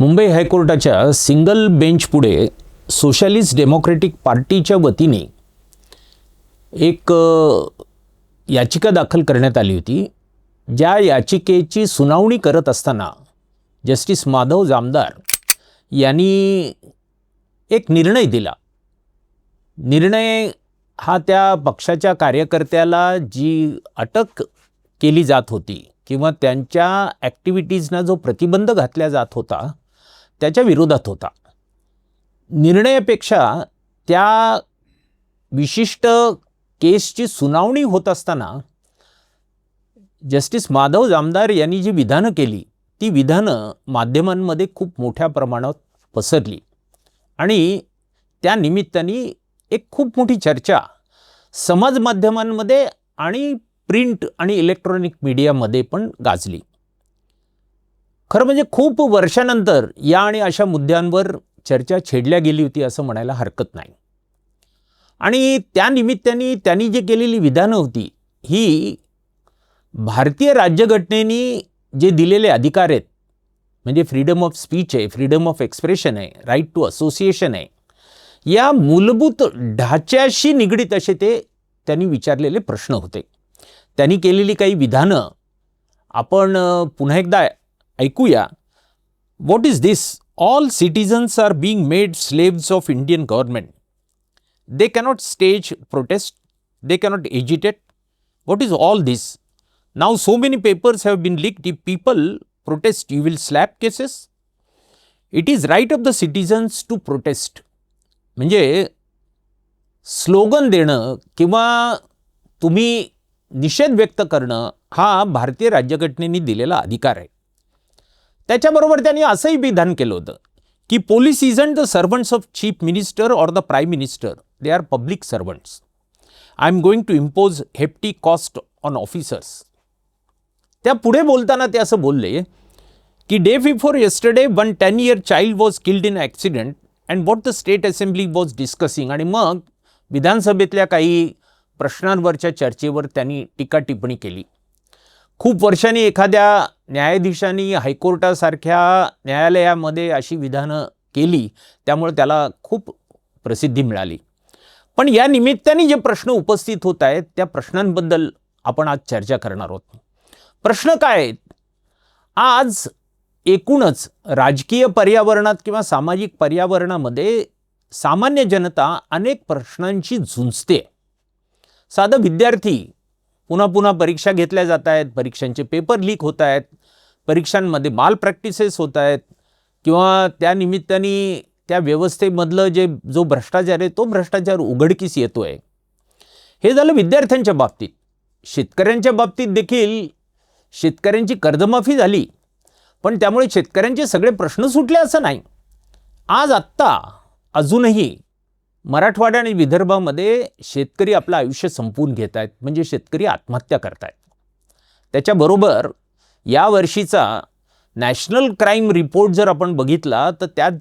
Mumbai हायकोर्टाच्या single bench पुढे socialist democratic पार्टीच्या वतीने एक याचिका दाखल करण्यात आली होती. ज्या याचिकेची सुनावणी करत असताना जस्टिस माधव जामदार यांनी एक निर्णय दिला. निर्णय हा त्या पक्षाच्या कार्यकर्त्याला जी अटक केली जात होती किंवा त्यांच्या ॲक्टिव्हिटीजना जो प्रतिबंध घातला जात होता त्याच्या विरोधात होता. निर्णयापेक्षा त्या विशिष्ट केसची सुनावणी होत असताना जस्टिस माधव जामदार यांनी जी विधानं केली ती विधानं माध्यमांमध्ये खूप मोठ्या प्रमाणात पसरली आणि त्या निमित्ताने एक खूप मोठी चर्चा समाज माध्यमांमध्ये आणि प्रिंट आणि इलेक्ट्रॉनिक मीडियामध्ये पण गाजली. खरं म्हणजे खूप वर्षानंतर या आणि अशा मुद्द्यांवर चर्चा छेडल्या गेली होती असं म्हणायला हरकत नाही. आणि त्या निमित्ताने त्यांनी जे केलेली विधानं होती ही भारतीय राज्यघटनेने जे दिलेले अधिकार आहेत म्हणजे फ्रीडम ऑफ स्पीच आहे, फ्रीडम ऑफ एक्सप्रेशन आहे, राईट टू असोसिएशन आहे, या मूलभूत ढाच्याशी निगडीत असे ते त्यांनी विचारलेले प्रश्न होते. त्यांनी केलेली काही विधानं आपण पुन्हा एकदा ऐकूया. What is this? All citizens are being made slaves of Indian government. They cannot stage protest, they cannot agitate. What is all this? Now so many papers have been leaked. If people protest, you will slap cases. It is right of the citizens to protest. म्हणजे slogan देणं किंवा तुम्ही निषेध व्यक्त करणं हा भारतीय राज्यघटनेने दिलेला अधिकार आहे. त्याच्याबरोबर त्यांनी असंही विधान केलं होतं की police isn't the servants of chief minister or the prime minister, they are public servants. I am going to impose hefty cost on officers. त्या पुढे बोलताना ते असं बोलले की day before yesterday 1 10-year child was killed in accident and what the state assembly was discussing. आणि मग विधानसभेतल्या काही प्रश्नांवरच्या चर्चेवर त्यांनी टीका टिप्पणी केली. खूप वर्षांनी एखाद्या न्यायाधीशांनी हायकोर्टासारख्या न्यायालयामध्ये अशी विधानं केली त्यामुळे त्याला खूप प्रसिद्धी मिळाली. पण या निमित्ताने जे प्रश्न उपस्थित होत आहेत त्या प्रश्नांबद्दल आपण आज चर्चा करणार आहोत. प्रश्न काय आहेत? आज एकूणच राजकीय पर्यावरणात किंवा सामाजिक पर्यावरणामध्ये सामान्य जनता अनेक प्रश्नांशी झुंजते. साधं विद्यार्थी पुन्हा पुन्हा परीक्षा घेतल्या जात आहेत, परीक्षांचे पेपर लीक होत आहेत, परीक्षांमध्ये माल प्रॅक्टिसेस होत आहेत किंवा त्या निमित्ताने त्या व्यवस्थेमधलं जो भ्रष्टाचार आहे तो भ्रष्टाचार उघडकीस येतो आहे. हे झालं विद्यार्थ्यांच्या बाबतीत. शेतकऱ्यांच्या बाबतीत देखील शेतकऱ्यांची कर्जमाफी झाली पण त्यामुळे शेतकऱ्यांचे सगळे प्रश्न सुटले असं नाही. आज आत्ता अजूनही मराठवाडा आणि विदर्भामध्ये शेतकरी आपलं आयुष्य संपवून घेत आहेत, म्हणजे शेतकरी आत्महत्या करत आहेत. त्याच्याबरोबर या वर्षीचा नॅशनल क्राईम रिपोर्ट जर आपण बघितला तर त्यात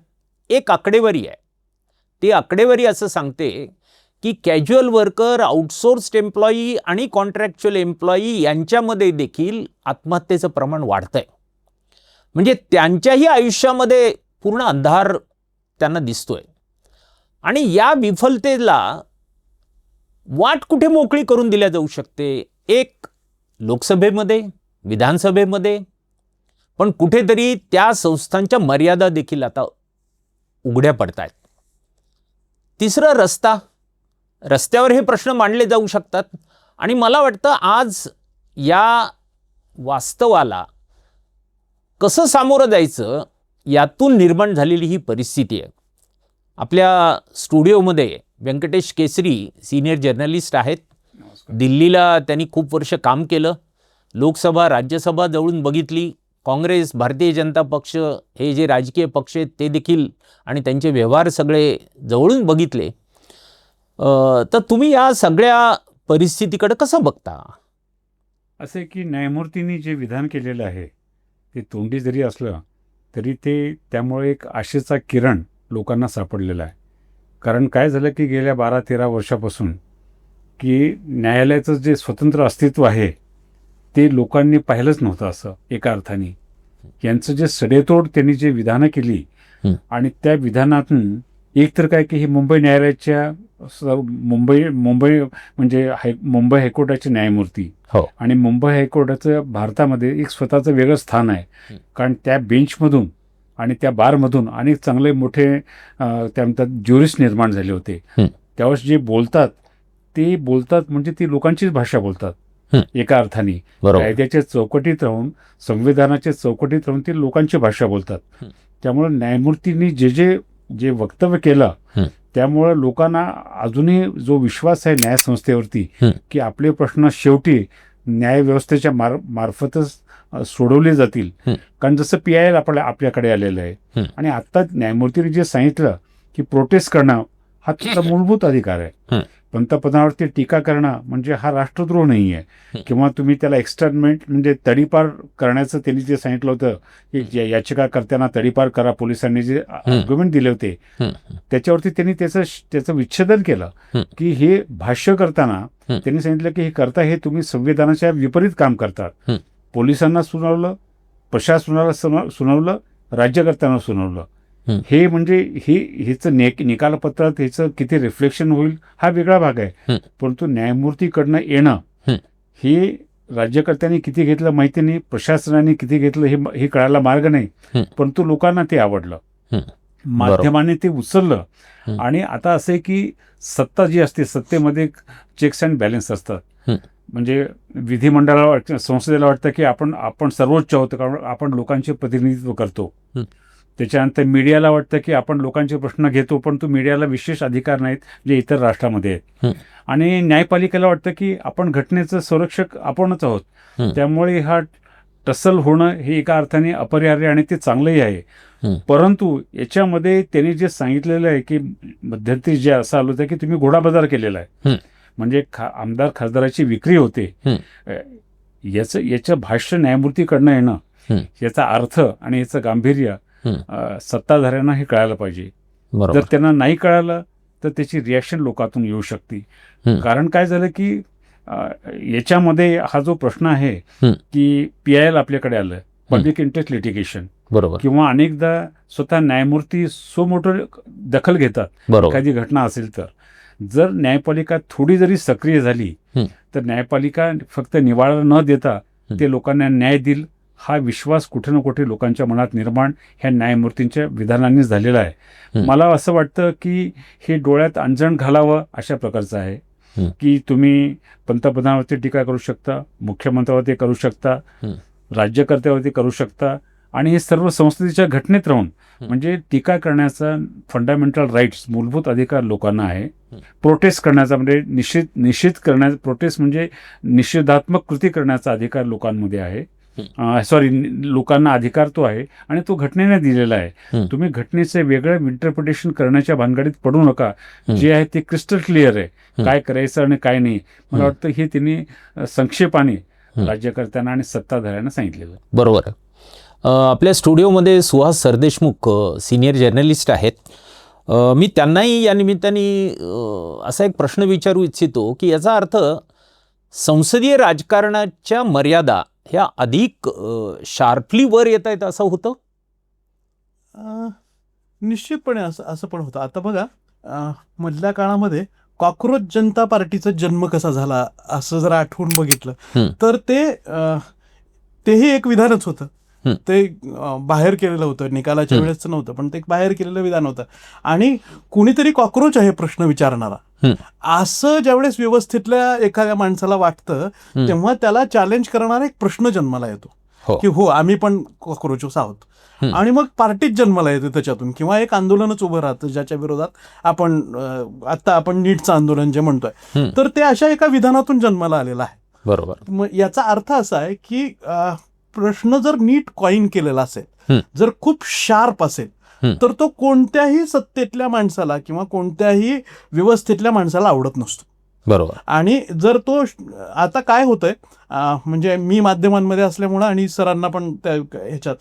एक आकडेवारी आहे. ती आकडेवारी असं सांगते की कॅज्युअल वर्कर, आउटसोर्स्ड एम्प्लॉई आणि कॉन्ट्रॅक्च्युअल एम्प्लॉई यांच्यामध्ये देखील आत्महत्येचं प्रमाण वाढतं आहे. म्हणजे त्यांच्याही आयुष्यामध्ये पूर्ण अंधार त्यांना दिसतोय. आणि या विफलतेला वाट कुठे मोकळी करून दिल्या जाऊ शकते? एक लोकसभेमध्ये, विधानसभेमध्ये, पण कुठेतरी त्या संस्थांच्या मर्यादा देखील आता उघड्या पडत आहेत. तिसरं रस्त्यावर हे प्रश्न मांडले जाऊ शकतात. आणि मला वाटतं आज या वास्तवाला कसं सामोरं जायचं यातून निर्माण झालेली ही परिस्थिती आहे. आपल्या स्टुडिओमध्ये व्यंकटेश केसरी सिनियर जर्नलिस्ट आहेत. दिल्लीला त्यांनी खूप वर्ष काम केलं, लोकसभा राज्यसभा जवळून बघितली, काँग्रेस, भारतीय जनता पक्ष हे जे राजकीय पक्ष आहेत ते देखील आणि त्यांचे व्यवहार सगळे जवळून बघितले. तर तुम्ही या सगळ्या परिस्थितीकडे कसं बघता? असे की न्यायमूर्तींनी जे विधान केलेलं आहे ते तोंडी जरी असलं तरी ते त्यामुळे एक आशेचा किरण लोकांना सापडलेला आहे. कारण काय झालं की गेल्या 12-13 वर्षापासून की न्यायालयाचं जे स्वतंत्र अस्तित्व आहे ते लोकांनी पाहिलंच नव्हतं असं एका अर्थाने. यांचं जे सडेतोड त्यांनी जे विधानं केली आणि त्या विधानातून एक तर काय की हे मुंबई न्यायालयाच्या मुंबई म्हणजे मुंबई हायकोर्टाचे न्यायमूर्ती आणि मुंबई हायकोर्टाचं भारतामध्ये एक स्वतःचं वेगळं स्थान आहे. कारण त्या बेंचमधून आणि त्या बारमधून अनेक चांगले मोठे त्यानंतर ज्युरिस्ट निर्माण झाले होते. त्यावेळेस जे बोलतात ते बोलतात म्हणजे ती लोकांचीच भाषा बोलतात एका अर्थाने. कायद्याच्या चौकटीत राहून संविधानाच्या चौकटीत राहून ती लोकांची भाषा बोलतात. त्यामुळे न्यायमूर्तींनी जे वक्तव्य केलं त्यामुळे लोकांना अजूनही जो विश्वास आहे न्यायसंस्थेवरती की आपले प्रश्न शेवटी न्यायव्यवस्थेच्या मार्फतच सोडवले जातील. कारण जसं PIL आपल्याकडे आलेलं आहे आणि आता न्यायमूर्तींनी जे सांगितलं की प्रोटेस्ट करणं हा त्याचा मूलभूत अधिकार आहे. पंतप्रधानावरती टीका करणं म्हणजे हा राष्ट्रद्रोह नाही आहे किंवा तुम्ही त्याला एक्स्टर्नमेंट म्हणजे तडीपार करण्याचं त्यांनी जे सांगितलं होतं की याचिकाकर्त्यांना तडीपार करा, पोलिसांनी जे आर्ग्युमेंट दिले होते त्याच्यावरती त्यांनी त्याचं विच्छेदन केलं की हे भाष्य करताना त्यांनी सांगितलं की हे तुम्ही संविधानाच्या विपरीत काम करतात. पोलिसांना सुनावलं, प्रशासनाला सुनावलं, राज्यकर्त्यांना सुनावलं. हे म्हणजे ह्याचं निकालपत्रात ह्याचं किती रिफ्लेक्शन होईल हा वेगळा भाग आहे. परंतु न्यायमूर्तीकडनं येणं हे राज्यकर्त्यांनी किती घेतलं माहिती नाही, प्रशासनाने किती घेतलं हे कळायला मार्ग नाही. परंतु लोकांना ते आवडलं, माध्यमाने ते उचललं. आणि आता असं आहे की सत्ता जी असते सत्तेमध्ये चेक्स अँड बॅलन्स असतात. म्हणजे विधिमंडळाला संसदेला वाटतं की आपण सर्वोच्च आहोत कारण आपण लोकांचे प्रतिनिधित्व करतो. त्याच्यानंतर मीडियाला वाटतं की आपण लोकांचे प्रश्न घेतो पण तो मीडियाला विशेष अधिकार नाहीत जे इतर राष्ट्रामध्ये आहेत. आणि न्यायपालिकेला वाटतं की आपण घटनेचं संरक्षक आपणच आहोत. त्यामुळे हा टसल होणं हे एका अर्थाने अपरिहार्य आणि ते चांगलंही आहे. परंतु याच्यामध्ये त्यांनी जे सांगितलेलं आहे की मध्यंतरी जे असं आलं होतं की तुम्ही घोडाबाजार केलेला आहे म्हणजे आमदार खासदाराची विक्री होते. याचं भाष्य न्यायमूर्तीकडनं येणं याचा अर्थ आणि याचं गांभीर्य सत्ताधाऱ्यांना हे कळायला पाहिजे. जर त्यांना नाही कळालं तर त्याची रिॲक्शन लोकांतून येऊ शकते. कारण काय झालं की याच्यामध्ये हा जो प्रश्न आहे की PIL आपल्याकडे आलं, पब्लिक इंटरेस्ट लिटिगेशन, किंवा अनेकदा स्वतः न्यायमूर्ती सो मोठं दखल घेतात एखादी घटना असेल तर. जर न्यायपालिका थोडी जरी सक्रिय झाली तर न्यायपालिका फक्त निवाडा न देता ते लोकांना न्याय देईल हा विश्वास कुठे ना कुठे लोकांच्या मनात निर्माण ह्या न्यायमूर्तींच्या विधानांनी झालेला आहे. मला असं वाटतं की हे डोळ्यात अंजण घालावं अशा प्रकारचं आहे की तुम्ही पंतप्रधानावरती टीका करू शकता, मुख्यमंत्र्यावरती करू शकता, राज्यकर्त्यावरती करू शकता आणि हे सर्व संसदेच्या घटनेत राहून म्हणजे टीका करण्याचा फंडामेंटल राईट्स मूलभूत अधिकार लोकांना आहे. प्रोटेस्ट करण्याचा म्हणजे निषेध करण्याचा, प्रोटेस्ट म्हणजे निषेधात्मक कृती करण्याचा अधिकार लोकांमध्ये आहे. लोकांना अधिकार तो आहे आणि तो घटनेने दिलेला आहे. तुम्ही घटनेचं वेगळं इंटरप्रिटेशन करण्याच्या भानगडीत पडू नका. जे आहे ते क्रिस्टल क्लिअर आहे काय करायचं आणि काय नाही. मला वाटतं हे त्यांनी संक्षेपाने राज्यकर्त्यांना आणि सत्ताधाऱ्यांना सांगितलेलं. बरोबर. आपल्या स्टुडिओमध्ये सुहास सरदेशमुख सिनियर जर्नलिस्ट आहेत. मी त्यांनाही या निमित्ताने असा एक प्रश्न विचारू इच्छितो की याचा अर्थ संसदीय राजकारणाच्या मर्यादा ह्या अधिक शार्पली वर येत आहेत असं होतं. निश्चितपणे असं पण होतं. आता बघा मधल्या काळामध्ये कॉक्रोच जनता पार्टीचा जन्म कसा झाला असं जर आठवून बघितलं तर तेही एक विधानच होतं. ते बाहेर केलेलं होतं, निकालाच्या वेळेस नव्हतं पण ते बाहेर केलेलं विधान होतं. आणि कुणीतरी कॉक्रोच आहे प्रश्न विचारणारा असं ज्यावेळेस व्यवस्थेतल्या एखाद्या माणसाला वाटतं तेव्हा त्याला चॅलेंज करणारा एक प्रश्न जन्माला येतो की हो आम्ही पण कॉक्रोचच आहोत. आणि मग पार्टीच जन्माला येते त्याच्यातून किंवा एक आंदोलनच उभं राहतं ज्याच्या विरोधात आपण नीटचं आंदोलन जे म्हणतोय तर ते अशा एका विधानातून जन्माला आलेलं आहे. बरोबर. मग याचा अर्थ असा आहे की प्रश्न जर नीट कॉइन केलेला असेल, जर खूप शार्प असेल तर तो कोणत्याही सत्तेतल्या माणसाला किंवा कोणत्याही व्यवस्थेतल्या माणसाला आवडत नसतो. बरोबर. आणि जर तो आता काय होतंय म्हणजे मी माध्यमांमध्ये असल्यामुळं आणि सरांना पण त्या ह्याच्यात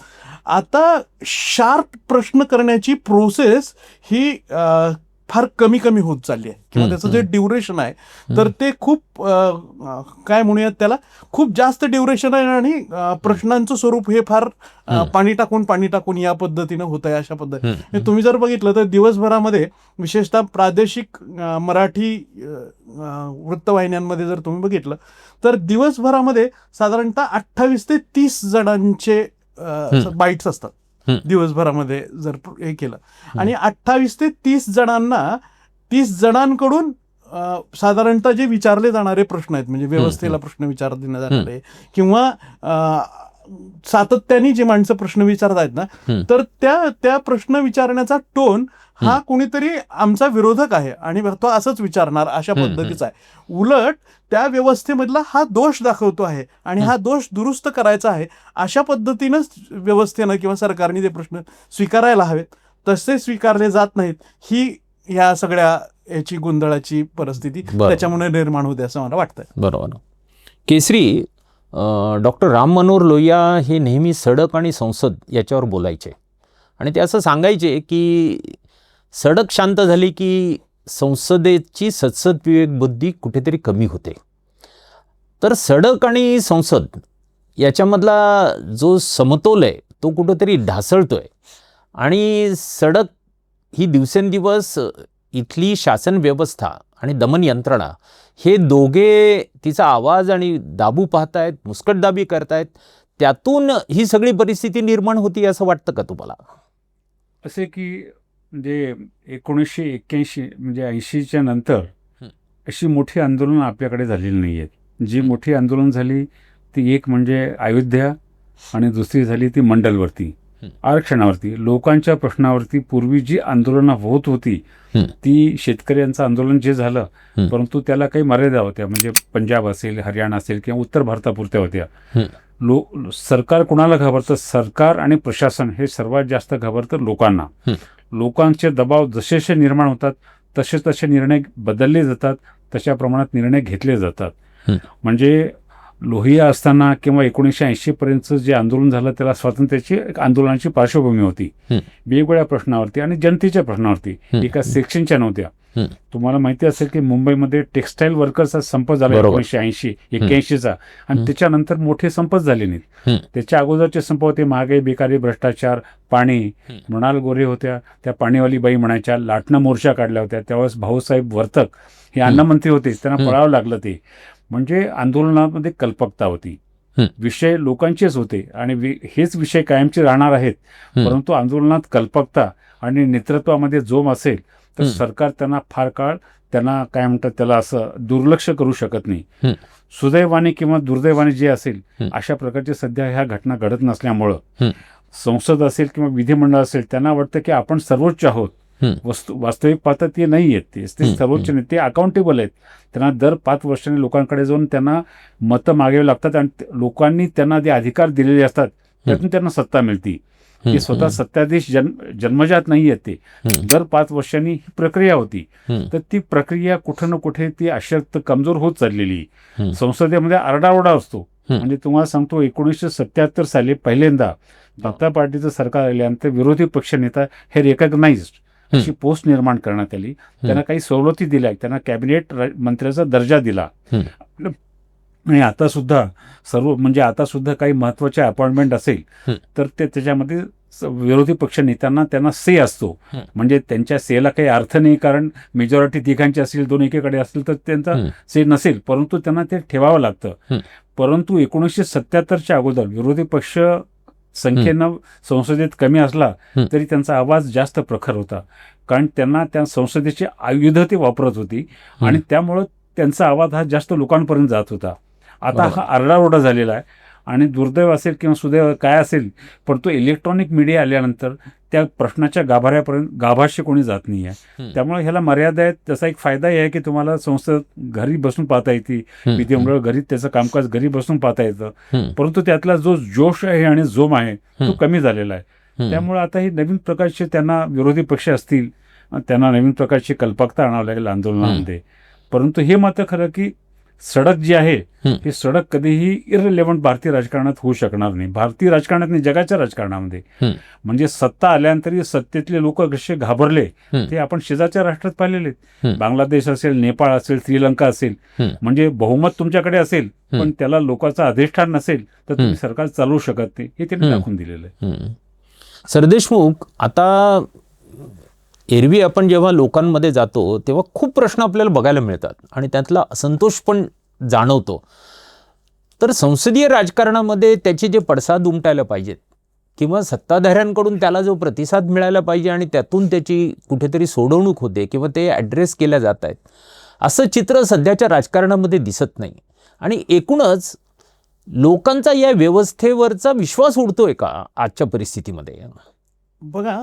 आता शार्प प्रश्न करण्याची प्रोसेस ही फार कमी कमी होत चालली आहे किंवा त्याचं जे ड्युरेशन आहे तर ते खूप काय म्हणूयात त्याला, खूप जास्त ड्युरेशन आहे आणि प्रश्नांचं स्वरूप हे फार पाणी टाकून या पद्धतीनं होत आहे. अशा पद्धतीने तुम्ही जर बघितलं तर दिवसभरामध्ये विशेषतः प्रादेशिक मराठी वृत्तवाहिन्यांमध्ये जर तुम्ही बघितलं तर दिवसभरामध्ये साधारणतः 28 ते 30 जणांचे बाईट्स असतात दिवसभरामध्ये जर हे केलं. आणि 28 ते 30 जणांकडून साधारणतः जे विचारले जाणारे प्रश्न आहेत, म्हणजे व्यवस्थेला प्रश्न विचारले जाणारे किंवा सातत्याने जे माणसं प्रश्न विचारत आहेत ना, तर त्या प्रश्न विचारण्याचा टोन हा कोणीतरी आमचा विरोधक आहे आणि तो असंच विचारणार अशा पद्धतीचा आहे. उलट त्या व्यवस्थेमधला हा दोष दाखवतो आहे आणि हा दोष दुरुस्त करायचा आहे अशा पद्धतीनंच व्यवस्थेनं किंवा सरकारने ते प्रश्न स्वीकारायला हवेत. तसे स्वीकारले जात नाहीत, ही ह्या सगळ्या याची गोंधळाची परिस्थिती त्याच्यामुळे निर्माण होते असं मला वाटतं. बरोबर. केसरी, डॉक्टर राम मनोहर लोहिया हे नेहमी सडक आणि संसद याच्यावर बोलायचे आणि ते असं सांगायचे की सडक शांत झाली की संसदेची सदसद विवेक बुद्धी कुठेतरी कमी होते. तर सडक आणि संसद याच्यामधला जो समतोल आहे तो कुठेतरी ढासळतो आहे आणि सडक ही दिवसेंदिवस इथली शासन व्यवस्था आणि दमन यंत्रणा हे दोघे तिचा आवाज आणि दाबू पाहतायत, मुस्कटदाबी करतायत. त्यातून ही सगळी परिस्थिती निर्माण होती असं वाटतं का तुम्हाला? असे की म्हणजे 1981 म्हणजे 80च्या नंतर अशी मोठी आंदोलनं आपल्याकडे झालेली नाही आहेत. जी मोठी आंदोलन झाली ती एक म्हणजे अयोध्या आणि दुसरी झाली ती मंडलवरती, आरक्षणावरती. लोकांच्या प्रश्नावरती पूर्वी जी आंदोलनं होत होती ती शेतकऱ्यांचं आंदोलन जे झालं, परंतु त्याला काही मर्यादा होत्या. म्हणजे पंजाब असेल, हरियाणा असेल किंवा उत्तर भारतापुरत्या होत्या. सरकार कोणाला घाबरतं? सरकार आणि प्रशासन हे सर्वात जास्त घाबरतं लोकांना. लोकांचे दबाव जसे निर्माण होतात तसे निर्णय बदलले जातात, तशा प्रमाणात निर्णय घेतले जातात. म्हणजे लोहिया असताना किंवा 1980 पर्यंतचं जे आंदोलन झालं त्याला स्वातंत्र्याची आंदोलनाची पार्श्वभूमी होती. वेगवेगळ्या प्रश्नावरती आणि जनतेच्या प्रश्नावरती, एका सेक्शनच्या नव्हत्या. तुम्हाला माहिती असेल की मुंबईमध्ये टेक्स्टाईल वर्कर्सचा संप झाला 1980-81चा आणि त्याच्यानंतर मोठे संपच झाले नाहीत. त्याच्या अगोदरचे संप होते महागाई, बेकारी, भ्रष्टाचार, पाणी. मृणाल गोरे होत्या, त्या पाणीवाली बाई म्हणायच्या, लाटणं मोर्चा काढल्या होत्या. त्यावेळेस भाऊसाहेब वर्तक हे अन्नमंत्री होते, त्यांना पळावं लागलं ते. म्हणजे आंदोलनामध्ये कल्पकता होती, विषय लोकांचेच होते आणि हेच विषय कायमचे राहणार आहेत. परंतु आंदोलनात कल्पकता आणि नेतृत्वामध्ये जोम असेल तर सरकार त्यांना फार काळ त्यांना काय म्हणतात त्याला असं दुर्लक्ष करू शकत नाही. सुदैवाने किंवा दुर्दैवाने जे असेल अशा प्रकारचे सध्या ह्या घटना घडत नसल्यामुळं संसद असेल किंवा विधिमंडळ असेल त्यांना वाटतं की आपण सर्वोच्च आहोत. वास्तविक पाहता ते नाही आहेत, ते सर्वोच्च नाही, ते अकाउंटेबल आहेत. त्यांना दर 5 वर्षांनी लोकांकडे जाऊन त्यांना मतं मागावी लागतात आणि लोकांनी त्यांना जे अधिकार दिलेले असतात त्यातून त्यांना सत्ता मिळते. ते स्वतः सत्ताधीश जन्मजात नाही आहेत, ते दर 5 वर्षांनी ही प्रक्रिया होती. तर ती प्रक्रिया कुठं ना कुठे ती अशक्त कमजोर होत चाललेली. संसदेमध्ये आरडाओरडा असतो. म्हणजे तुम्हाला सांगतो 1977 साली पहिल्यांदा जनता पार्टीचं सरकार आल्यानंतर विरोधी पक्षनेता हे रेकग्नाइज्ड अशी पोस्ट निर्माण करण्यात आली. त्यांना काही सवलती दिल्या, त्यांना कॅबिनेट मंत्र्याचा दर्जा दिला. आणि आता सुद्धा काही महत्त्वाचे अपॉइंटमेंट असेल तर त्याच्यामध्ये विरोधी पक्ष नेत्यांना त्यांना से असतो. म्हणजे त्यांच्या सेला काही अर्थ नाही, कारण मेजॉरिटी तिघांची असेल, 2 एकेकडे असतील तर त्यांचा से नसेल, परंतु त्यांना ते ठेवावं लागतं. परंतु 1977च्या अगोदर विरोधी पक्ष संख्येनं संसदेत कमी असला तरी त्यांचा आवाज जास्त प्रखर होता, कारण त्यांना त्या संसदेची आयुध ते वापरत होती आणि त्यामुळं त्यांचा आवाज हा जास्त लोकांपर्यंत जात होता. आता हा आरडाओरडा झालेला आहे आणि दुर्दैव असेल किंवा सुदैव काय असेल, पण तो इलेक्ट्रॉनिक मीडिया आल्यानंतर त्या प्रश्नाच्या गाभाशी कोणी जात नाही आहे. त्यामुळे ह्याला मर्यादा आहेत. त्याचा एक फायदाही आहे की तुम्हाला संसद घरी बसून पाहता येते, विधिमंडळ घरी त्याचं कामकाज घरी बसून पाहता येतं, परंतु त्यातला जो जोश आहे आणि जोम आहे तो कमी झालेला आहे. त्यामुळे आता ही नवीन प्रकारचे त्यांना विरोधी पक्ष असतील, त्यांना नवीन प्रकारची कल्पकता आणावं लागेल आंदोलनामध्ये. परंतु हे मात्र खरं की सडक जी आहे हं. ही सडक कधीही इररिलेव्हंट भारतीय राजकारणात होऊ शकणार नाही, भारतीय राजकारणात नाही, जगाच्या राजकारणामध्ये. हं. म्हणजे सत्ता आल्यानंतर सत्तेतले लोक कसे घाबरले हं. ते आपण शेजारच्या राष्ट्रात पाहिलेले आहेत. हं. बांगलादेश असेल, नेपाळ असेल, श्रीलंका असेल. हं. म्हणजे बहुमत तुमच्याकडे असेल पण त्याला लोकांचं अधिष्ठान नसेल तर तुम्ही सरकार चालवू शकत नाही, हे त्यांनी दाखवून दिलेलं आहे. सरदेशमुख, आता एरवी आपण जेव्हा लोकांमध्ये जातो तेव्हा खूप प्रश्न आपल्याला बघायला मिळतात आणि त्यातला असंतोष पण जाणवतो. तर संसदीय राजकारणामध्ये त्याचे जे पडसाद उमटायला पाहिजेत किंवा सत्ताधाऱ्यांकडून त्याला जो प्रतिसाद मिळायला पाहिजे आणि त्यातून त्याची कुठेतरी सोडवणूक होते किंवा ते ॲड्रेस केल्या जात आहेत, असं चित्र सध्याच्या राजकारणामध्ये दिसत नाही. आणि एकूणच लोकांचा या व्यवस्थेवरचा विश्वास उडतोय का आजच्या परिस्थितीमध्ये? बघा,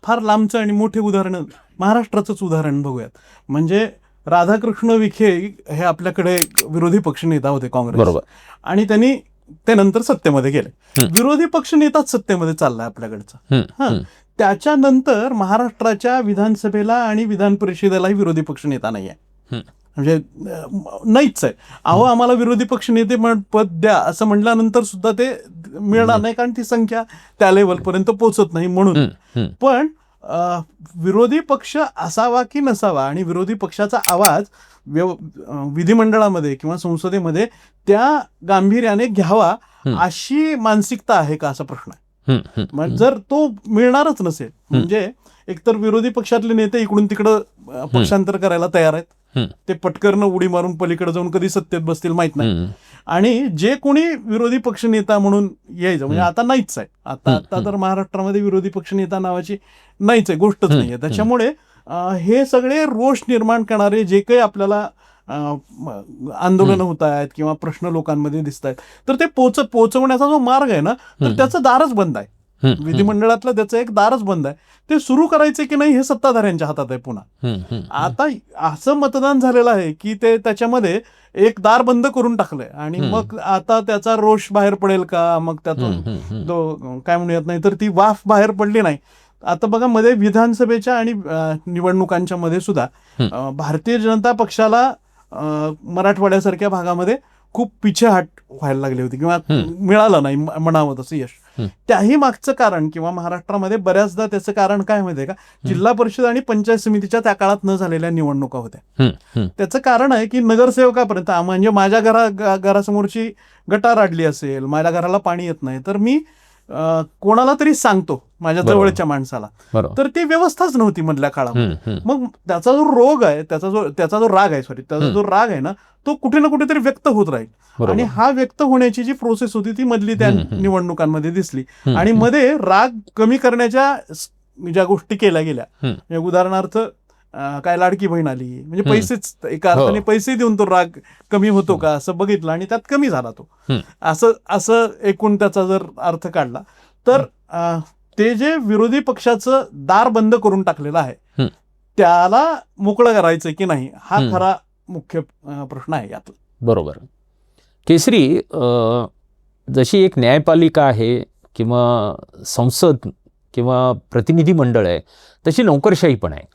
फार लांबचं आणि मोठे उदाहरण महाराष्ट्राचंच उदाहरण बघूयात. म्हणजे राधाकृष्ण विखे हे आपल्याकडे विरोधी पक्षनेता होते काँग्रेस, बरोबर. आणि त्यांनी ते नंतर सत्तेमध्ये गेले. विरोधी पक्षनेताच सत्तेमध्ये चाललाय आपल्याकडचा. हा, त्याच्यानंतर महाराष्ट्राच्या विधानसभेला आणि विधान परिषदेलाही विरोधी पक्षनेता नाही आहे. म्हणजे नाहीच आहे. आम्हाला विरोधी पक्षनेते पद द्या असं म्हटल्यानंतर सुद्धा ते मिळणार नाही, कारण ती संख्या त्या लेवलपर्यंत पोहोचत नाही म्हणून. पण विरोधी पक्ष असावा की नसावा आणि विरोधी पक्षाचा आवाज विधिमंडळामध्ये किंवा संसदेमध्ये त्या गांभीर्याने घ्यावा अशी मानसिकता आहे का, असा प्रश्न आहे. मग जर तो मिळणारच नसेल, म्हणजे एकतर विरोधी पक्षातले नेते इकडून तिकडं पक्षांतर करायला तयार आहेत, ते पटकरनं उडी मारून पलीकडे जाऊन कधी सत्तेत बसतील माहित नाही. आणि जे कोणी विरोधी पक्षनेता म्हणून यायचं, म्हणजे आता नाहीच आहे. आता तर महाराष्ट्रामध्ये विरोधी पक्षनेता नावाची नाहीच आहे, गोष्टच नाही आहे. त्याच्यामुळे हे सगळे रोष निर्माण करणारे जे काही आपल्याला आंदोलनं होत आहेत किंवा प्रश्न लोकांमध्ये दिसत आहेत, तर ते पोहोचवण्याचा जो मार्ग आहे ना, तर त्याचं दारच बंद आहे. विधिमंडळातलं त्याचं एक दारच बंद आहे. ते सुरू करायचे की नाही हे सत्ताधाऱ्यांच्या हातात आहे. पुन्हा आता असं मतदान झालेलं आहे की ते त्याच्यामध्ये एक दार बंद करून टाकलंय आणि मग आता त्याचा रोष बाहेर पडेल का, मग त्यातून काय म्हणूयात, नाही तर ती वाफ बाहेर पडली नाही. आता बघा, मध्ये विधानसभेच्या आणि निवडणुकांच्या मध्ये सुद्धा भारतीय जनता पक्षाला मराठवाड्यासारख्या भागामध्ये खूप पिछेहाट व्हायला लागली होती किंवा मिळालं नाही म्हणावं तसं यश. त्याही मागचं कारण किंवा महाराष्ट्रामध्ये बऱ्याचदा त्याचं कारण काय माहितीये का, जिल्हा परिषद आणि पंचायत समितीच्या त्या काळात न झालेल्या निवडणुका होत्या. त्याचं कारण आहे की नगरसेवकापर्यंत, म्हणजे माझ्या घरासमोरची गटार अडली असेल, माझ्या घराला पाणी येत नाही, तर मी कोणाला तरी सांगतो माझ्या जवळच्या माणसाला, तर ती व्यवस्थाच नव्हती मधल्या काळामध्ये. मग त्याचा जो रोग आहे, त्याचा जो राग आहे ना, तो कुठे ना कुठेतरी व्यक्त होत राहील. आणि हा व्यक्त होण्याची जी प्रोसेस होती ती मधली त्या निवडणुकांमध्ये दिसली. आणि मध्ये राग कमी करण्याच्या ज्या गोष्टी केल्या गेल्या, उदाहरणार्थ काय लाडकी बहीण आली, म्हणजे पैसेच एका अर्थाने पैसे देऊन तो राग कमी होतो का असं बघितलं आणि त्यात कमी झाला तो. असं एकूण त्याचा जर अर्थ काढला तर ते जे विरोधी पक्षाचं दार बंद करून टाकलेलं आहे त्याला मोकळं करायचं की नाही, हा खरा मुख्य प्रश्न आहे यात. बरोबर. केसरी, जशी एक न्यायपालिका आहे किंवा संसद किंवा प्रतिनिधी मंडळ आहे, तशी नोकरशाही पण आहे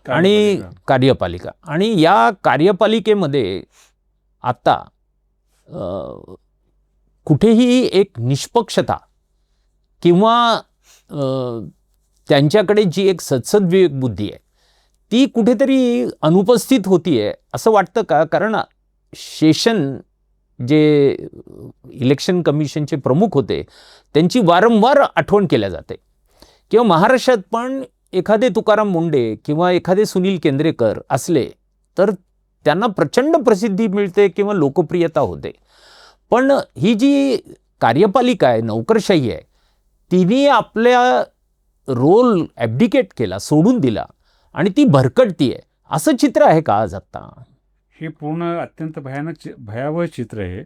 आणि कार्यपालिका. आणि या कार्यपालिकेमध्ये आता कुठेही एक निष्पक्षता किंवा त्यांच्याकडे जी एक सद्सद्विवेक बुद्धी आहे ती कुठेतरी अनुपस्थित होतीये असं वाटतं का? कारण शेषन जे इलेक्शन कमिशनचे प्रमुख होते त्यांची वारंवार आठवण केल्या जाते किंवा महाराष्ट्रात पण एखादे तुकाराम मुंडे किंवा एखादे सुनील केंद्रेकर असले तर त्यांना प्रचंड प्रसिद्धी मिळते किंवा लोकप्रियता होते. पण ही जी कार्यपालिका आहे, नोकरशाही आहे, तिने आपल्या रोल ॲब्डिकेट केला, सोडून दिला आणि ती भरकटतीये, असं चित्र आहे का आज आत्ता? हे पूर्ण अत्यंत भयावह चित्र आहे.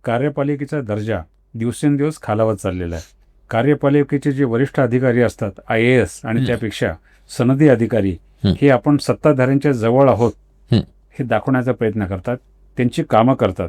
कार्यपालिकेचा दर्जा दिवसेंदिवस खालावत चाललेला आहे. कार्यपालिकेचे जे वरिष्ठ अधिकारी असतात, IAS आणि त्यापेक्षा सनदी अधिकारी, हे आपण सत्ताधाऱ्यांच्या जवळ आहोत हे दाखवण्याचा प्रयत्न करतात. त्यांची कामं करतात.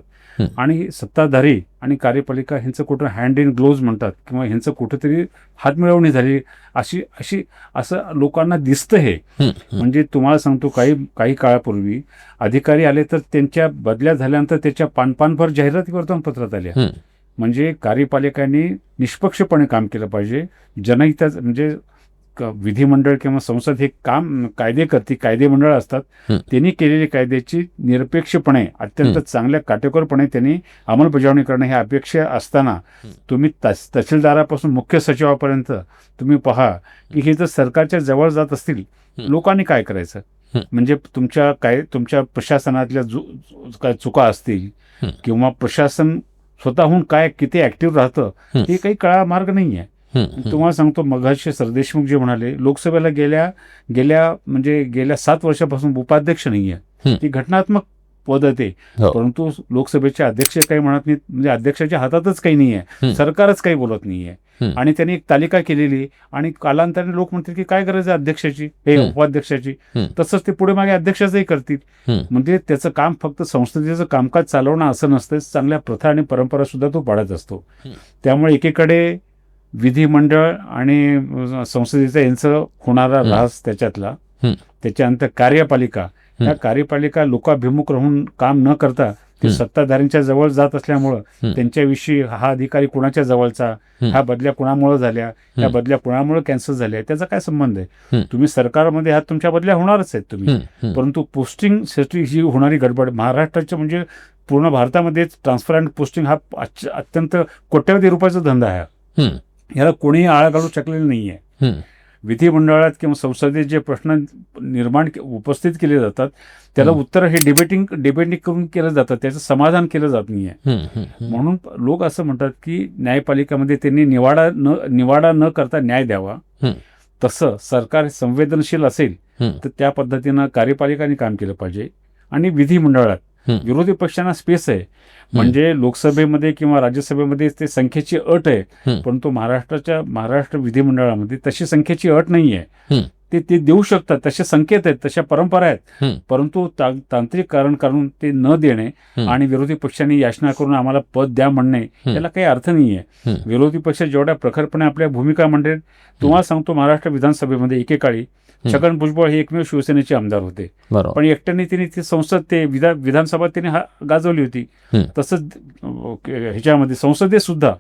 आणि सत्ताधारी आणि कार्यपालिका ह्यांचं कुठं हँड इन ग्लोव्ज म्हणतात किंवा ह्यांचं कुठंतरी हातमिळवणी झाली अशी असं लोकांना दिसतं हे. म्हणजे तुम्हाला सांगतो काही काळापूर्वी अधिकारी आले तर त्यांच्या बदल्या झाल्यानंतर त्याच्या पानभर जाहिराती वर्तमानपत्रात आल्या. म्हणजे कार्यपालिकांनी निष्पक्षपणे काम केलं पाहिजे. जनहिताचं म्हणजे विधिमंडळ किंवा संसद हे काम कायदे करते, कायदे मंडळ असतात, त्यांनी केलेली कायद्याची निरपेक्षपणे अत्यंत चांगल्या काटेकोरपणे त्यांनी अंमलबजावणी करणं हे अपेक्षा असताना तुम्ही तहसीलदारापासून मुख्य सचिवापर्यंत तुम्ही पहा की हे जर सरकारच्या जवळ जात असतील लोकांनी काय करायचं. म्हणजे तुमच्या प्रशासनातल्या काय चुका असतील किंवा प्रशासन स्वतःहून किती ऍक्टिव्ह राहतं हे काही कळा मार्ग नाही आहे. तुम्हाला सांगतो मगाशी सरदेशमुख जे म्हणाले लोकसभेला गेल्या 7 वर्षापासून उपाध्यक्ष नाही आहे. ती घटनात्मक पद्धत आहे. परंतु लोकसभेचे अध्यक्ष काही म्हणत नाहीत. म्हणजे अध्यक्षाच्या हातातच काही नाही आहे, सरकारच काही बोलत नाहीये. आणि त्यांनी एक तालिका केलेली आणि कालांतराने लोक म्हणतील की काय गरज आहे अध्यक्षाची, हे उपाध्यक्षाची. तसंच ते पुढे मागे अध्यक्षाचंही करतील. म्हणजे त्याचं काम फक्त संसदेचं कामकाज चालवणं असं नसतं, चांगल्या प्रथा आणि परंपरा सुद्धा तो पाळत असतो. त्यामुळे एकीकडे विधिमंडळ आणि संसदेचा यांचं होणारा ऱ्हास त्याच्यानंतर कार्यपालिका, या कार्यपालिका लोकाभिमुख राहून काम न करता ते सत्ताधाऱ्यांच्या जवळ जात असल्यामुळं त्यांच्याविषयी हा अधिकारी कुणाच्या जवळचा, ह्या बदल्या कुणामुळे झाल्या, ह्या बदल्या कुणामुळे कॅन्सल झाल्या, त्याचा काय संबंध आहे. तुम्ही सरकारमध्ये आहात, तुमच्या बदल्या होणारच आहेत तुम्ही. परंतु पोस्टिंग साठी ही होणारी गडबड महाराष्ट्राच्या म्हणजे पूर्ण भारतामध्येच ट्रान्सफर अँड पोस्टिंग हा अत्यंत कोट्यवधी रुपयाचा धंदा आहे. याला कोणीही आळा घालू शकलेलं नाहीये. विधिमंडळात किंवा संसदेत जे प्रश्न उपस्थित केले जातात त्याला उत्तर हे डिबेटिंग करून केलं जातं, त्याचं समाधान केलं जात नाहीये. म्हणून लोक असं म्हणतात की न्यायपालिकामध्ये त्यांनी निवाडा न करता न्याय द्यावा. तसं सरकार संवेदनशील असेल तर त्या पद्धतीनं कार्यपालिकाने काम केलं पाहिजे. आणि विधिमंडळात विरोधी पक्षांना स्पेस आहे. म्हणजे लोकसभेमध्ये किंवा राज्यसभेमध्ये ते संख्येची अट आहे, परंतु महाराष्ट्र विधिमंडळामध्ये तशी संख्येची अट नाही आहे. ते देऊ शकतात, तसे संकेत आहेत, तशा परंपरा आहेत. परंतु तांत्रिक कारण करून ते न देणे आणि विरोधी पक्षांनी याचना करून आम्हाला पद द्या म्हणणे याला काही अर्थ नाही आहे. विरोधी पक्ष जेवढ्या प्रखरपणे आपल्या भूमिका म्हणते, तुम्हाला सांगतो महाराष्ट्र विधानसभेमध्ये एकेकाळी छगन भुजबळ हे एकमेव शिवसेनेचे आमदार होते, पण एकट्याने त्यांनी ती संसद विधानसभा त्यांनी गाजवली होती. तसंच ह्याच्यामध्ये संसदेत सुद्धा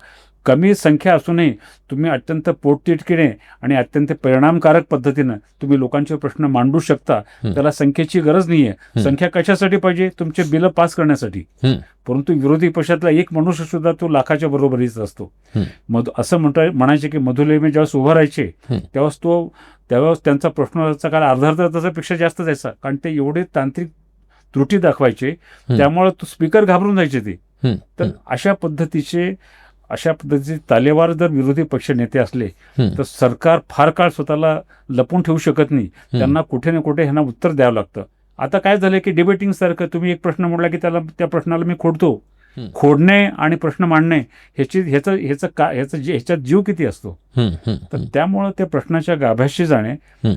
कमी संख्या असूनही तुम्ही अत्यंत पोटतिडकीने आणि अत्यंत परिणामकारक पद्धतीनं तुम्ही लोकांचे प्रश्न मांडू शकता. त्याला संख्येची गरज नाहीये. संख्या कशासाठी पाहिजे? तुमचे बिल पास करण्यासाठी. परंतु विरोधी पक्षातला एक मनुष्य सुद्धा तो लाखाच्या बरोबरीचा असतो. असं म्हणायचे की मधुलेमे ज्यावेळेस उभं राहायचे त्यावेळेस त्यांचा प्रश्नाचा काळ अर्धा तासापेक्षा जास्त जायचा, कारण ते एवढे तांत्रिक त्रुटी दाखवायचे, त्यामुळे तो स्पीकर घाबरून जायचे ते. तर अशा पद्धतीचे तालेवार जर विरोधी पक्ष नेते असले तर सरकार फार काळ स्वतःला लपून ठेवू शकत नाही. त्यांना कुठे ना कुठे ह्यांना उत्तर द्यावं लागतं. आता काय झालं की डिबेटिंग सारखं तुम्ही एक प्रश्न म्हटला की त्या प्रश्नाला मी खोडतो. खोडणे आणि प्रश्न मांडणे ह्याच्यात जीव किती असतो. तर त्यामुळं त्या प्रश्नाच्या गाभ्याशी जाणे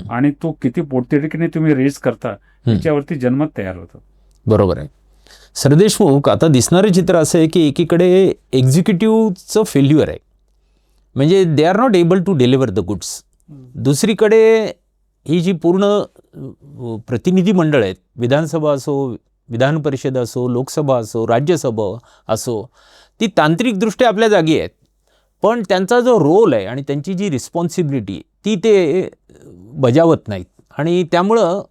आणि तो किती पोटतिडकीने तुम्ही रेज करता याच्यावरती जनमत तयार होतं. बरोबर आहे. सरदेशमुख, आता दिसणारं चित्र असं आहे की एकीकडे एक्झिक्युटिव्हचं फेल्युअर आहे, म्हणजे they are not able to deliver the goods. दुसरीकडे ही जी पूर्ण प्रतिनिधी मंडळ आहेत, विधानसभा असो, विधान परिषद असो, लोकसभा असो, राज्यसभा असो, ती तांत्रिकदृष्ट्या आपल्या जागी आहेत, पण त्यांचा जो रोल आहे आणि त्यांची जी रिस्पॉन्सिबिलिटी ती ते बजावत नाहीत. आणि त्यामुळं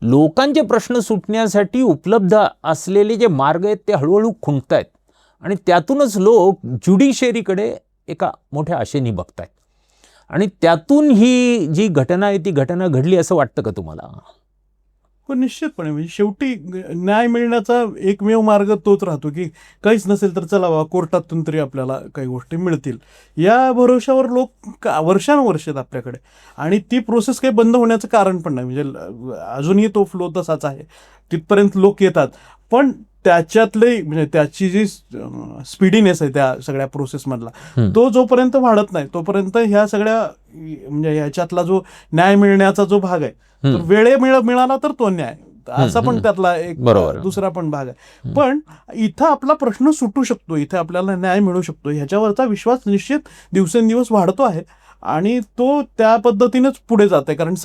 लोकांचे प्रश्न सुटण्यासाठी उपलब्ध असलेले जे मार्ग आहेत ते हळूहळू खुंटत आहेत आणि त्यातूनच लोक ज्युडिशियरीकडे एका मोठ्या आशेने बघत आहेत. आणि त्यातून ही जी घटना आहे ती घटना घडली असं वाटतं का तुम्हाला? पण निश्चितपणे म्हणजे शेवटी न्याय मिळण्याचा एकमेव मार्ग तोच राहतो की काहीच नसेल तर चला बाबा कोर्टातून तरी आपल्याला काही गोष्टी मिळतील, या भरोशावर लोक वर्षानुवर्ष आहेत आपल्याकडे. आणि ती प्रोसेस काही बंद होण्याचं कारण पण नाही. म्हणजे अजूनही तो फ्लो तसाच आहे, तिथपर्यंत लोक येतात. पण त्याच्यातले म्हणजे त्याची जी स्पीडीनेस आहे त्या सगळ्या प्रोसेसमधला, तो जोपर्यंत वाढत नाही तोपर्यंत ह्या सगळ्या म्हणजे ह्याच्यातला जो न्याय मिळण्याचा जो भाग आहे, तर वेळे मिळाला तर तो न्याय, असा पण त्यातला एक बरोबर. दुसरा पण भाग आहे. पण इथं आपला प्रश्न सुटू शकतो, इथे आपल्याला न्याय मिळू शकतो, ह्याच्यावरचा विश्वास निश्चित दिवसेंदिवस वाढतो आहे आणि तो त्या पद्धतीनेच पुढे जात आहे. कारण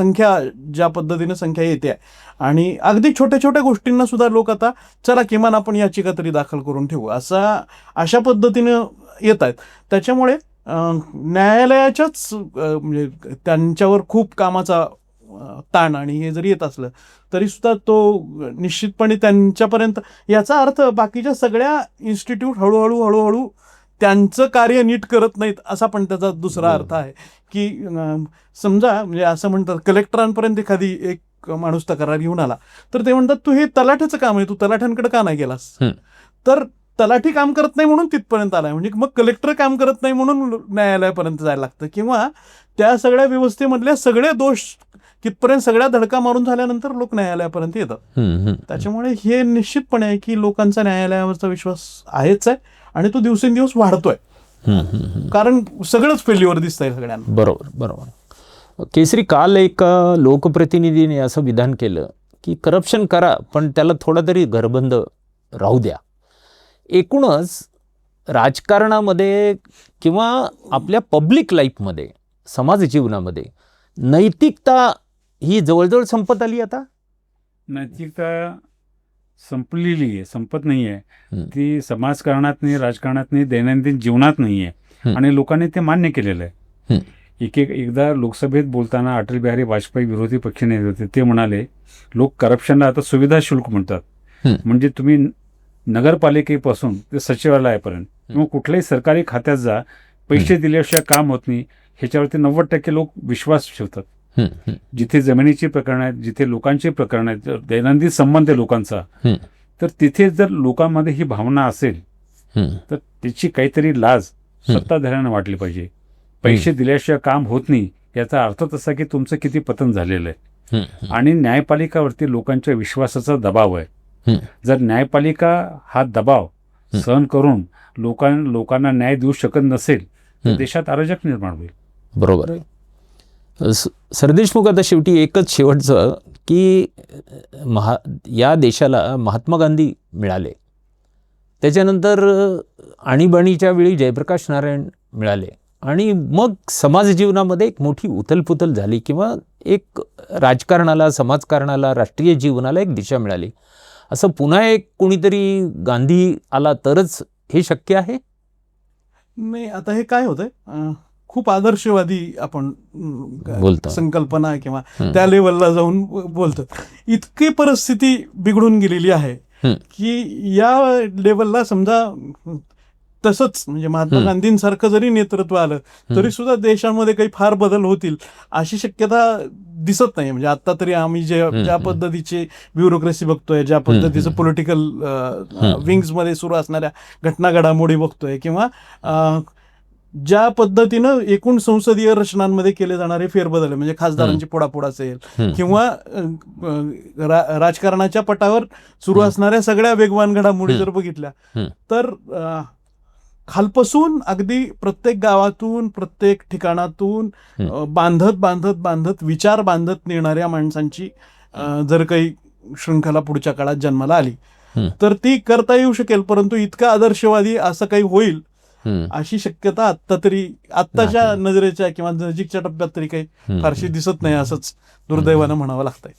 ज्या पद्धतीने संख्या येते आहे आणि अगदी छोट्या छोट्या गोष्टींना सुद्धा लोक आता चला किमान आपण याचिका तरी दाखल करून ठेवू अशा पद्धतीनं येत आहेत. त्याच्यामुळे न्यायालयाच्याच म्हणजे त्यांच्यावर खूप कामाचा ताण आणि हे जरी येत असलं तरी सुद्धा तो निश्चितपणे त्यांच्यापर्यंत, याचा अर्थ बाकीच्या सगळ्या इन्स्टिट्यूट हळूहळू त्यांचं कार्य नीट करत नाहीत असा पण त्याचा दुसरा अर्थ आहे. की समजा म्हणजे असं म्हणतात कलेक्टरांपर्यंत एखादी एक माणूस तक्रार घेऊन आला तर ते म्हणतात तू हे तलाठ्याचं काम आहे, तू तलाठ्यांकडे का नाही गेलास. तर तलाठी काम करत नाही म्हणून तिथपर्यंत आलाय, म्हणजे मग कलेक्टर काम करत नाही म्हणून न्यायालयापर्यंत जायला लागतं, किंवा त्या सगळ्या व्यवस्थेमधल्या सगळे दोष कितपर्यंत सगळ्या धडका मारून झाल्यानंतर लोक न्यायालयापर्यंत येतात. त्याच्यामुळे हे निश्चितपणे आहे की लोकांचा न्यायालयावरचा विश्वास आहेच आहे आणि तो दिवसेंदिवस वाढतोय, कारण सगळंच फेल्युअर दिसतंय सगळ्यांना. बरोबर. केसरी, काल एक लोकप्रतिनिधीने असं विधान केलं की करप्शन करा पण त्याला थोडा तरी घरबंद राहू द्या. एकूणच राजकारणामध्ये किंवा आपल्या पब्लिक लाईफमध्ये, समाज जीवनामध्ये नैतिकता ही जवळजवळ संपत आली. आता नैतिकता संपलेली आहे, संपत नाही आहे. ती समाजकारणात नाही, राजकारणात नाही, दैनंदिन जीवनात नाही आहे आणि लोकांनी ते मान्य केलेलं आहे. एकदा लोकसभेत बोलताना अटल बिहारी वाजपेयी विरोधी पक्षनेते होते, ते म्हणाले लोक करप्शनला आता सुविधा शुल्क म्हणतात. म्हणजे तुम्ही नगरपालिकेपासून ते सचिवालयापर्यंत किंवा कुठल्याही सरकारी खात्यात जा, पैसे दिल्याशिवाय काम होत नाही, ह्याच्यावरती 90% लोक विश्वास ठेवतात. जिथे जमिनीची प्रकरण आहेत, जिथे लोकांची प्रकरण आहेत, दैनंदिन संबंध आहे लोकांचा, तर तिथे जर लोकांमध्ये ही भावना असेल तर त्याची काहीतरी लाज सत्ताधाऱ्यांना वाटली पाहिजे. पैसे दिल्याशिवाय काम होत नाही याचा अर्थ तसा की तुमचं किती पतन झालेलं आहे. आणि न्यायपालिकावरती लोकांच्या विश्वासाचा दबाव आहे. जर न्यायपालिका हा दबाव सहन करून लोकांना न्याय देऊ शकत नसेल तर देशात अराजक निर्माण होईल. बरोबर आहे. सरदेशमुख, आता शेवटी एकच शेवटचं की या देशाला महात्मा गांधी मिळाले, त्याच्यानंतर आणीबाणीच्या वेळी जयप्रकाश नारायण मिळाले आणि मग समाज जीवनामध्ये एक मोठी उथलपुथल झाली किंवा एक राजकारणाला, समाजकारणाला, राष्ट्रीय जीवनाला एक दिशा मिळाली. असं पुन्हा एक कोणीतरी गांधी आला तरच हे शक्य आहे? नाही, आता हे काय होतंय, खूप आदर्शवादी आपण बोलतो, संकल्पना किंवा त्या लेवलला जाऊन बोलतो. इतकी परिस्थिती बिघडून गेलेली आहे की या लेवलला समजा तसंच म्हणजे महात्मा गांधींसारखं जरी नेतृत्व आलं तरी सुद्धा देशामध्ये काही फार बदल होतील अशी शक्यता दिसत नाही. म्हणजे आता तरी आम्ही ज्या पद्धतीची ब्युरोक्रेसी बघतोय, ज्या पद्धतीचं पॉलिटिकल विंग्समध्ये सुरू असणाऱ्या घटना घडामोडी बघतोय, किंवा ज्या पद्धतीनं एकूण संसदीय रचनांमध्ये केले जाणारे फेरबदल म्हणजे खासदारांची पोडापोड असेल किंवा राजकारणाच्या पटावर सुरू असणाऱ्या सगळ्या वेगवान घडामोडी जर बघितल्या तर खालपासून अगदी प्रत्येक गावातून, प्रत्येक ठिकाणातून बांधत विचार बांधत नेणाऱ्या माणसांची जर काही शृंखला पुढच्या काळात जन्माला आली तर ती करता येऊ शकेल. परंतु इतका आदर्शवादी असं काही होईल अशी शक्यता आत्ताच्या नजरेच्या किंवा नजीकच्या टप्प्यात तरी काही फारशी दिसत नाही, असंच दुर्दैवानं म्हणावं लागतंय.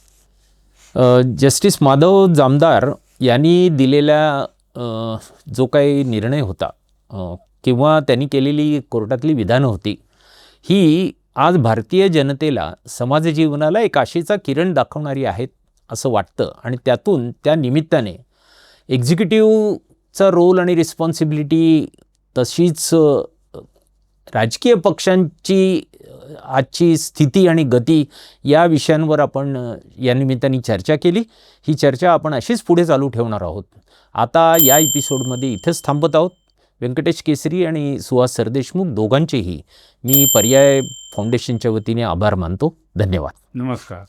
जस्टिस माधव जामदार यांनी दिलेला जो काही निर्णय होता किंवा त्यांनी केलेली कोर्टातली विधानं होती, ही आज भारतीय जनतेला, समाज जीवनाला एक आशेचा किरण दाखवणारी आहेत असं वाटतं. आणि त्यातून त्या निमित्ताने एक्झिक्युटिव्हचा रोल आणि रिस्पॉन्सिबिलिटी, तशीच राजकीय पक्षांची आजची स्थिती आणि गती या विषयांवर आपण या निमित्ताने चर्चा केली. ही चर्चा आपण अशीच पुढे चालू ठेवणार आहोत. आता या एपिसोडमध्ये इथेच थांबत आहोत. व्यंकटेश केसरी आणि सुहास सरदेशमुख दोघांचेही मी पर्याय फाउंडेशनच्या वतीने आभार मानतो. धन्यवाद. नमस्कार.